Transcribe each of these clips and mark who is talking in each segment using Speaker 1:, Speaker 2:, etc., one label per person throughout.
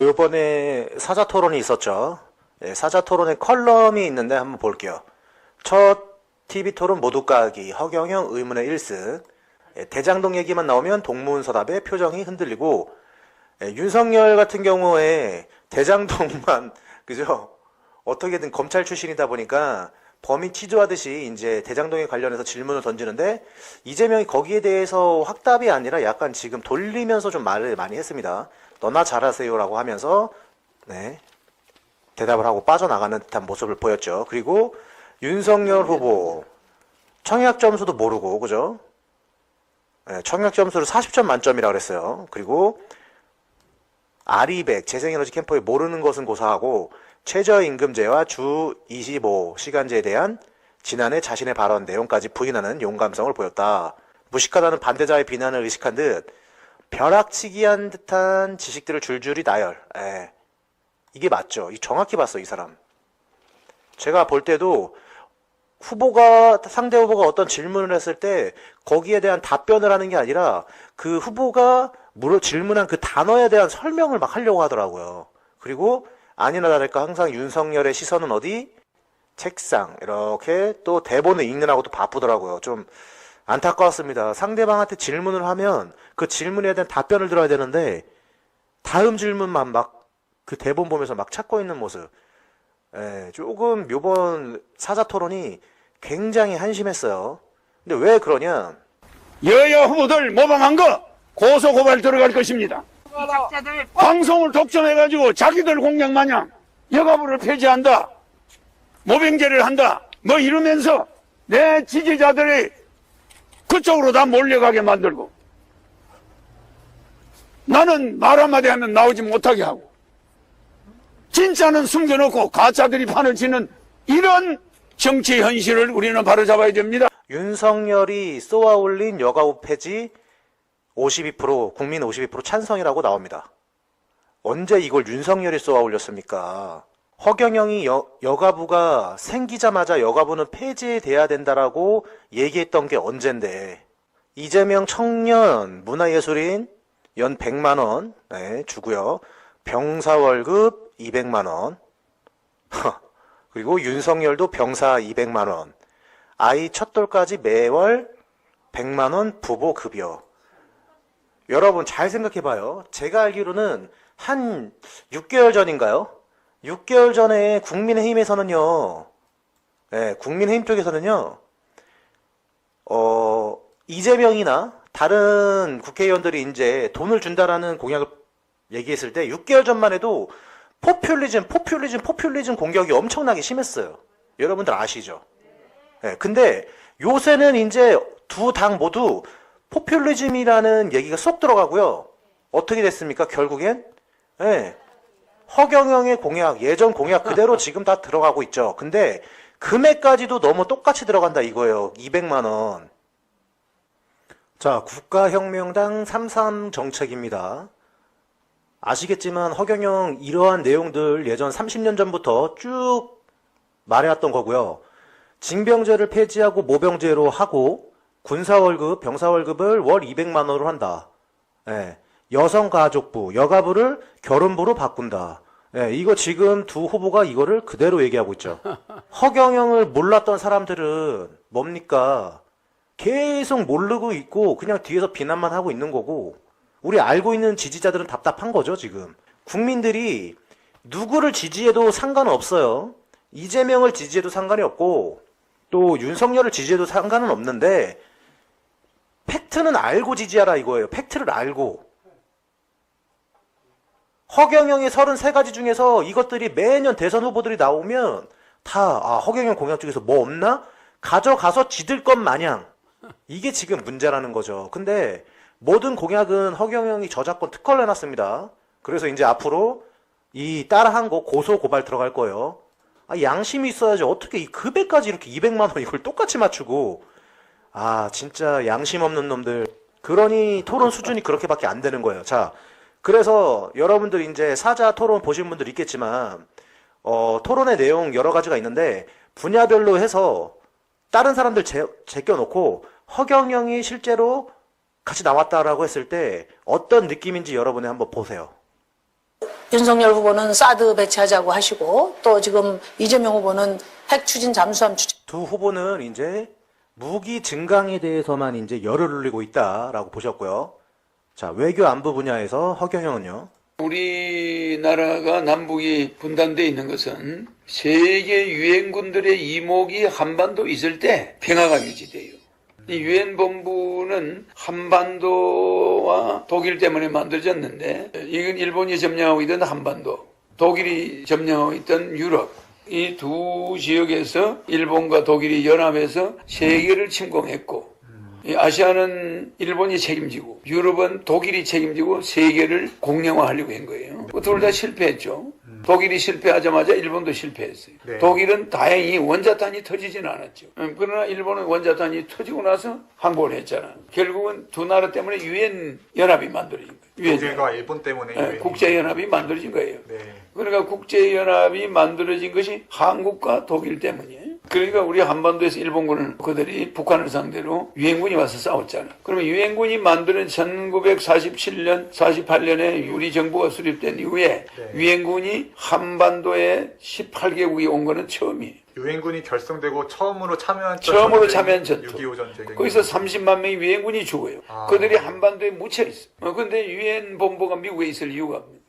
Speaker 1: 요번에 사자토론이 있었죠. 예, 사자토론에 컬럼이 있는데 한번 볼게요. 첫 TV토론 모두 까기, 허경영 의문의 1승. 예, 대장동 얘기만 나오면 동문서답의 표정이 흔들리고, 예, 윤석열 같은 경우에 대장동만 그죠? 어떻게든 검찰 출신이다 보니까 범인 취조하듯이 이제 대장동에 관련해서 질문을 던지는데, 이재명이 거기에 대해서 확답이 아니라 약간 지금 돌리면서 좀 말을 많이 했습니다. 너나 잘하세요라고 하면서 네, 대답을 하고 빠져나가는 듯한 모습을 보였죠. 그리고 윤석열 후보 청약 점수도 모르고 그죠? 네, 청약 점수를 40점 만점이라고 그랬어요. 그리고 아리백 재생에너지 캠프에 모르는 것은 고사하고 최저임금제와 주 25시간제에 대한 지난해 자신의 발언 내용까지 부인하는 용감성을 보였다. 무식하다는 반대자의 비난을 의식한 듯 벼락치기한 듯한 지식들을 줄줄이 나열. 이게 맞죠. 정확히 봤어, 이 사람. 제가 볼 때도 상대 후보가 어떤 질문을 했을 때 거기에 대한 답변을 하는 게 아니라 그 후보가 질문한 그 단어에 대한 설명을 막 하려고 하더라고요. 그리고 아니나 다를까 항상 윤석열의 시선은 어디? 책상. 이렇게 또 대본을 읽느라고 또 바쁘더라고요. 좀 안타까웠습니다. 상대방한테 질문을 하면 그 질문에 대한 답변을 들어야 되는데 다음 질문만 막 그 대본 보면서 막 찾고 있는 모습. 조금 요번 사자토론이 굉장히 한심했어요. 근데 왜 그러냐?
Speaker 2: 여야 후보들 모방한 거 고소고발 들어갈 것입니다. 방송을 독점해가지고 자기들 공약 마냥 여가부를 폐지한다, 모병제를 한다, 뭐 이러면서 내 지지자들이 그쪽으로 다 몰려가게 만들고 나는 말 한마디 하면 나오지 못하게 하고 진짜는 숨겨놓고 가짜들이 판을 치는 이런 정치 현실을 우리는 바로잡아야 됩니다.
Speaker 1: 윤석열이 쏘아올린 여가부 폐지 52%, 국민 52% 찬성이라고 나옵니다. 언제 이걸 윤석열이 쏘아올렸습니까? 허경영이 여가부가 생기자마자 여가부는 폐지돼야 된다라고 얘기했던 게 언젠데, 이재명 청년 문화예술인 연 100만원 주고요. 병사 월급 200만원. 그리고 윤석열도 병사 200만원. 아이 첫돌까지 매월 100만원 부모 급여. 여러분 잘 생각해봐요. 제가 알기로는 한 6개월 전인가요? 6개월 전에 국민의힘에서는요, 국민의힘 쪽에서는요, 이재명이나 다른 국회의원들이 이제 돈을 준다라는 공약을 얘기했을 때 6개월 전만 해도 포퓰리즘 공격이 엄청나게 심했어요. 여러분들 아시죠? 근데 요새는 이제 두 당 모두 포퓰리즘이라는 얘기가 쏙 들어가고요. 어떻게 됐습니까? 결국엔 허경영의 공약, 예전 공약 그대로 지금 다 들어가고 있죠. 근데 금액까지도 너무 똑같이 들어간다 이거예요. 200만원. 자, 국가혁명당 3.3 정책입니다. 아시겠지만 허경영 이러한 내용들 예전 30년 전부터 쭉 말해왔던 거고요. 징병제를 폐지하고 모병제로 하고 군사월급, 병사월급을 월 200만원으로 한다. 여성가족부, 여가부를 결혼부로 바꾼다. 이거 지금 두 후보가 이거를 그대로 얘기하고 있죠. 허경영을 몰랐던 사람들은 뭡니까? 계속 모르고 있고 그냥 뒤에서 비난만 하고 있는 거고, 우리 알고 있는 지지자들은 답답한 거죠, 지금. 국민들이 누구를 지지해도 상관은 없어요. 이재명을 지지해도 상관이 없고, 또 윤석열을 지지해도 상관은 없는데, 팩트는 알고 지지하라 이거예요. 팩트를 알고. 허경영의 33가지 중에서 이것들이 매년 대선 후보들이 나오면 다, 허경영 공약 중에서 뭐 없나? 가져가서 지들 것 마냥. 이게 지금 문제라는 거죠. 근데 모든 공약은 허경영이 저작권 특허를 내놨습니다. 그래서 이제 앞으로 이 따라한 거 고소 고발 들어갈 거예요. 양심이 있어야지 어떻게 이 급여까지 이렇게 200만원 이걸 똑같이 맞추고, 진짜 양심 없는 놈들. 그러니 토론 수준이 그렇게밖에 안 되는 거예요. 자, 그래서 여러분들 이제 사자 토론 보신 분들 있겠지만, 토론의 내용 여러 가지가 있는데 분야별로 해서 다른 사람들 제껴놓고 허경영이 실제로 같이 나왔다라고 했을 때 어떤 느낌인지 여러분이 한번 보세요.
Speaker 3: 윤석열 후보는 사드 배치하자고 하시고 또 지금 이재명 후보는 핵 추진 잠수함 추진.
Speaker 1: 두 후보는 이제 무기 증강에 대해서만 이제 열을 올리고 있다라고 보셨고요. 자, 외교 안보 분야에서 허경영은요.
Speaker 2: 우리나라가 남북이 분단되어 있는 것은 세계 유엔군들의 이목이 한반도 있을 때 평화가 유지돼요. 이 유엔 본부는 한반도와 독일 때문에 만들어졌는데 이건 일본이 점령하고 있던 한반도, 독일이 점령하고 있던 유럽, 이 두 지역에서 일본과 독일이 연합해서 세계를 침공했고, 이 아시아는 일본이 책임지고 유럽은 독일이 책임지고 세계를 공룡화하려고 한 거예요. 둘 다 실패했죠. 독일이 실패하자마자 일본도 실패했어요.
Speaker 1: 네.
Speaker 2: 독일은 다행히 원자탄이 터지지는 않았죠. 그러나 일본은 원자탄이 터지고 나서 항복을 했잖아. 결국은 두 나라 때문에 유엔 연합이 만들어진 거예요.
Speaker 4: 독일과 일본 때문에
Speaker 2: 국제연합이 만들어진 거예요.
Speaker 4: 네.
Speaker 2: 그러니까 국제연합이 만들어진 것이 한국과 독일 때문이에요. 그러니까 우리 한반도에서 일본군을 그들이 북한을 상대로 유엔군이 와서 싸웠잖아. 그러면 유엔군이 만드는 1947년, 48년에 우리 정부가 수립된 이후에
Speaker 4: 네.
Speaker 2: 유엔군이 한반도에 18개국이 온 거는 처음이에요.
Speaker 4: 유엔군이 결성되고 처음으로 참여한
Speaker 2: 전투.
Speaker 4: 6.25 전쟁.
Speaker 2: 거기서 30만 명의 유엔군이 죽어요.
Speaker 4: 아.
Speaker 2: 그들이 한반도에 묻혀 있어. 그런데 유엔 본부가 미국에 있을 이유가 없습니다.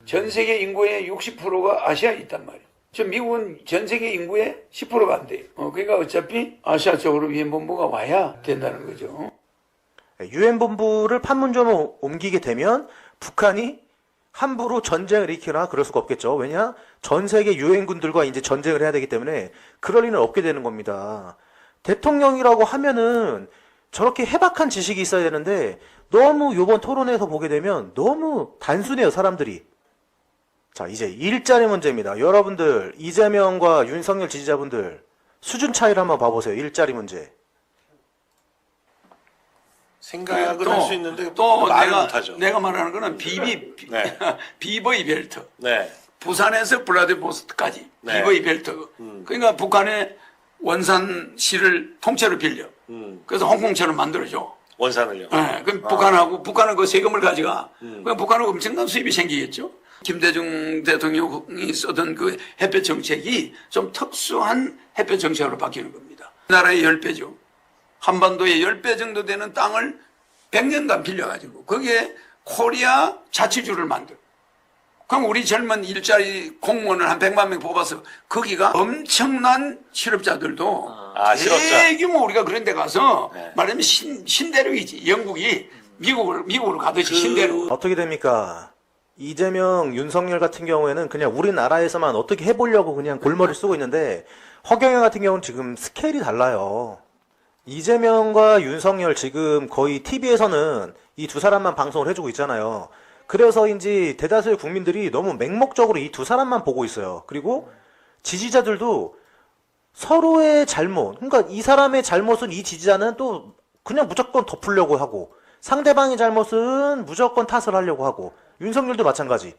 Speaker 2: 전 세계 인구의 60%가 아시아에 있단 말이에요. 저 미국은 전 세계 인구의 10%가 안 돼요. 그러니까 어차피 아시아 쪽으로 유엔 본부가 와야 된다는 거죠.
Speaker 1: 유엔 본부를 판문점으로 옮기게 되면 북한이 함부로 전쟁을 일으키거나 그럴 수가 없겠죠. 왜냐? 전 세계 유엔군들과 이제 전쟁을 해야 되기 때문에 그럴 리는 없게 되는 겁니다. 대통령이라고 하면은 저렇게 해박한 지식이 있어야 되는데 너무 요번 토론에서 보게 되면 너무 단순해요, 사람들이. 자, 이제 일자리 문제입니다. 여러분들, 이재명과 윤석열 지지자분들 수준 차이를 한번 봐보세요. 일자리 문제.
Speaker 5: 생각을 할 수 있는데
Speaker 2: 또
Speaker 5: 말을 못하죠.
Speaker 2: 내가 말하는 거는
Speaker 5: 네.
Speaker 2: 비버이 벨트.
Speaker 5: 네.
Speaker 2: 부산에서 블라디보스토크까지
Speaker 5: 네.
Speaker 2: 비버이 벨트. 그러니까 북한의 원산시를 통째로 빌려. 그래서 홍콩처럼 만들어줘.
Speaker 5: 원산을요.
Speaker 2: 네, 그럼 북한은 그 세금을 가져가. 그럼 북한은 엄청난 수입이 생기겠죠. 김대중 대통령이 쓰던 그 햇볕 정책이 좀 특수한 햇볕 정책으로 바뀌는 겁니다. 나라의 10배죠. 한반도의 10배 정도 되는 땅을 100년간 빌려가지고 거기에 코리아 자치주를 만들어. 그럼 우리 젊은 일자리 공무원을 한 100만 명 뽑아서 거기가 엄청난 실업자들도
Speaker 5: 실업자.
Speaker 2: 대규모 우리가 그런 데 가서
Speaker 5: 네.
Speaker 2: 말하면 신대륙이지. 영국이 미국으로 가듯이 신대륙.
Speaker 1: 어떻게 됩니까? 이재명, 윤석열 같은 경우에는 그냥 우리나라에서만 어떻게 해보려고 그냥 골머리를 쓰고 있는데 허경영 같은 경우는 지금 스케일이 달라요. 이재명과 윤석열 지금 거의 TV에서는 이 두 사람만 방송을 해주고 있잖아요. 그래서인지 대다수의 국민들이 너무 맹목적으로 이 두 사람만 보고 있어요. 그리고 지지자들도 서로의 잘못, 그러니까 이 사람의 잘못은 이 지지자는 또 그냥 무조건 덮으려고 하고 상대방의 잘못은 무조건 탓을 하려고 하고 윤석열도 마찬가지.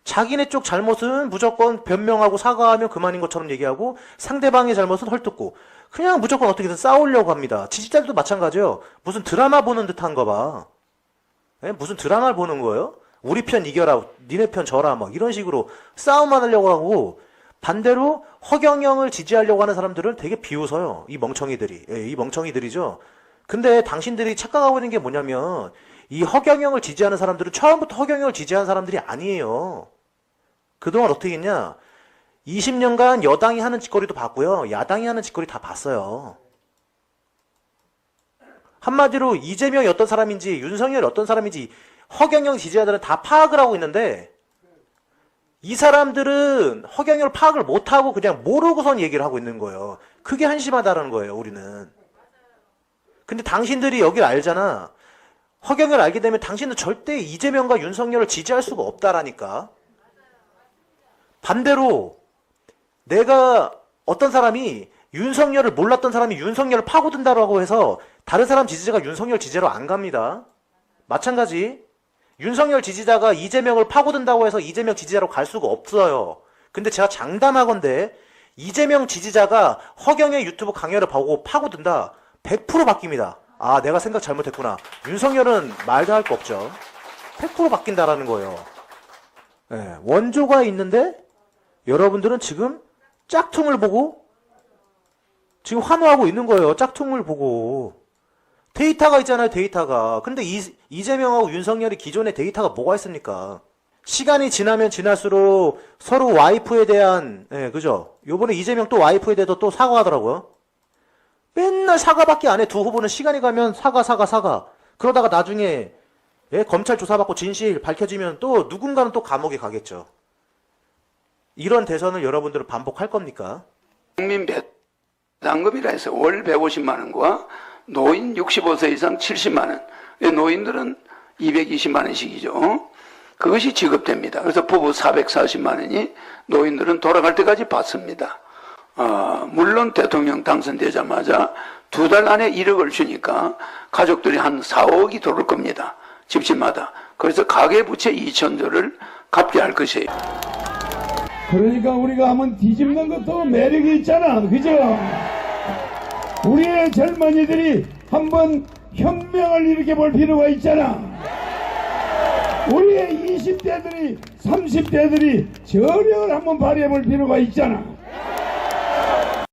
Speaker 1: 자기네 쪽 잘못은 무조건 변명하고 사과하면 그만인 것처럼 얘기하고 상대방의 잘못은 헐뜯고 그냥 무조건 어떻게든 싸우려고 합니다. 지지자들도 마찬가지예요. 무슨 드라마 보는 듯한 거 봐. 예? 무슨 드라마를 보는 거예요? 우리 편 이겨라, 니네 편 져라, 막 이런 식으로 싸움만 하려고 하고 반대로 허경영을 지지하려고 하는 사람들은 되게 비웃어요. 이 멍청이들이. 예, 이 멍청이들이죠. 근데 당신들이 착각하고 있는 게 뭐냐면 이 허경영을 지지하는 사람들은 처음부터 허경영을 지지하는 사람들이 아니에요. 그동안 어떻게 했냐? 20년간 여당이 하는 짓거리도 봤고요. 야당이 하는 짓거리 다 봤어요. 한마디로 이재명이 어떤 사람인지 윤석열이 어떤 사람인지 허경영 지지자들은 다 파악을 하고 있는데 이 사람들은 허경영을 파악을 못하고 그냥 모르고선 얘기를 하고 있는 거예요. 그게 한심하다는 거예요, 우리는. 근데 당신들이 여길 알잖아. 허경영을 알게 되면 당신은 절대 이재명과 윤석열을 지지할 수가 없다라니까. 반대로 내가 어떤 사람이 윤석열을 몰랐던 사람이 윤석열을 파고든다라고 해서 다른 사람 지지자가 윤석열 지지자로 안 갑니다. 마찬가지. 윤석열 지지자가 이재명을 파고든다고 해서 이재명 지지자로 갈 수가 없어요. 근데 제가 장담하건대 이재명 지지자가 허경영의 유튜브 강연을 보고 파고든다. 100% 바뀝니다. 아, 내가 생각 잘못했구나. 윤석열은 말도 할 거 없죠. 100% 바뀐다라는 거예요. 예, 원조가 있는데 여러분들은 지금 짝퉁을 보고 지금 환호하고 있는 거예요. 짝퉁을 보고. 데이터가 있잖아요, 데이터가. 근데 이재명하고 윤석열이 기존에 데이터가 뭐가 있습니까? 시간이 지나면 지날수록 서로 와이프에 대한, 예, 그죠? 요번에 이재명 또 와이프에 대해서 또 사과하더라고요. 맨날 사과밖에 안 해. 두 후보는 시간이 가면 사과. 그러다가 나중에, 예, 검찰 조사받고 진실 밝혀지면 또 누군가는 또 감옥에 가겠죠. 이런 대선을 여러분들은 반복할 겁니까?
Speaker 2: 국민 배당금이라 해서 월 150만 원과 노인 65세 이상 70만 원. 노인들은 220만 원씩이죠. 그것이 지급됩니다. 그래서 부부 440만 원이 노인들은 돌아갈 때까지 받습니다. 물론 대통령 당선되자마자 2달 안에 1억을 주니까 가족들이 한 4억이 들어올 겁니다. 집집마다. 그래서 가계부채 2천조를 갚게 할 것이에요.
Speaker 6: 그러니까 우리가 한번 뒤집는 것도 매력이 있잖아. 그죠? 우리의 젊은이들이 한번 혁명을 일으켜볼 필요가 있잖아. 우리의 20대들이 30대들이 저력을 한번 발휘해볼 필요가 있잖아.